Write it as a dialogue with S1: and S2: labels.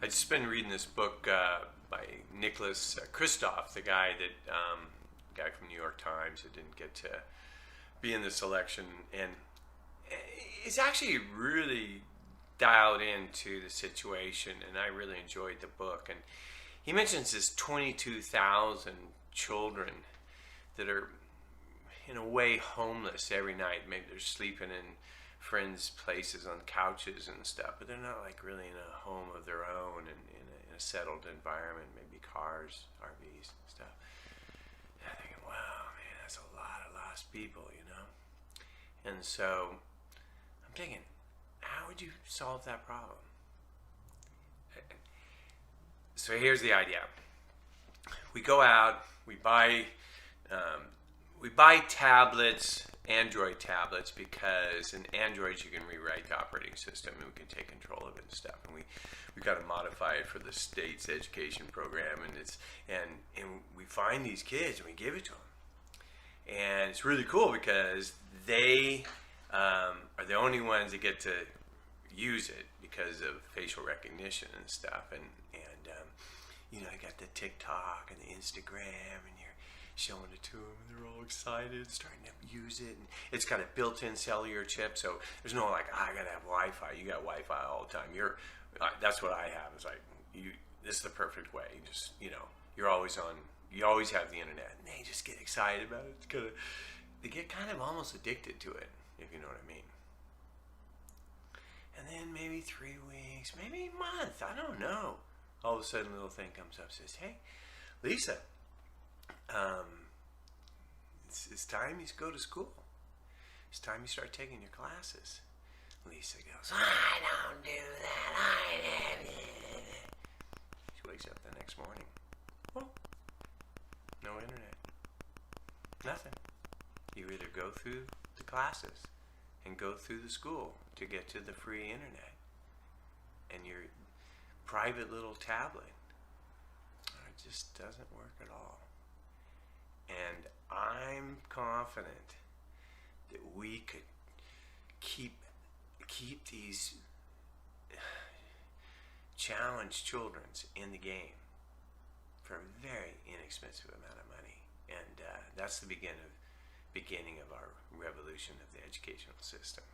S1: I've just been reading this book by Nicolas Kristof, the guy from New York Times that didn't get to be in this election, and it's actually really dialed into the situation, and I really enjoyed the book. And he mentions this 22,000 children that are in a way homeless every night. Maybe they're sleeping in friends' places on couches and stuff, but they're not like really in a home of their own and in a settled environment, maybe cars, RVs, stuff. And I'm thinking, wow, man, that's a lot of lost people, you know? And so I'm thinking, how would you solve that problem? So here's the idea. We go out, we buy tablets, Android tablets, because in Androids you can rewrite the operating system and we can take control of it and stuff. And we got to modify it for the state's education program, and we find these kids and we give it to them. And it's really cool because they are the only ones that get to use it because of facial recognition and stuff. And you know, you got the TikTok and the Instagram, and you're showing it to them, and they're all excited, starting to use it. And it's got a built-in cellular chip, so there's no like, I gotta have Wi-Fi. You got Wi-Fi all the time. That's what I have. It's like this is the perfect way. You just, you know, you're always on. You always have the internet, and they just get excited about it. They get kind of almost addicted to it, if you know what I mean. And then maybe 3 weeks, maybe a month, I don't know. All of a sudden, a little thing comes up and says, hey, Lisa, it's time you go to school. It's time you start taking your classes. Lisa goes, I don't do that. She wakes up the next morning. Well, no internet. Nothing. You either go through the classes and go through the school to get to the free internet. And your private little tablet, it just doesn't work at all. And I'm confident that we could keep these challenged children in the game for a very inexpensive amount of money. And that's the beginning of our revolution of the educational system.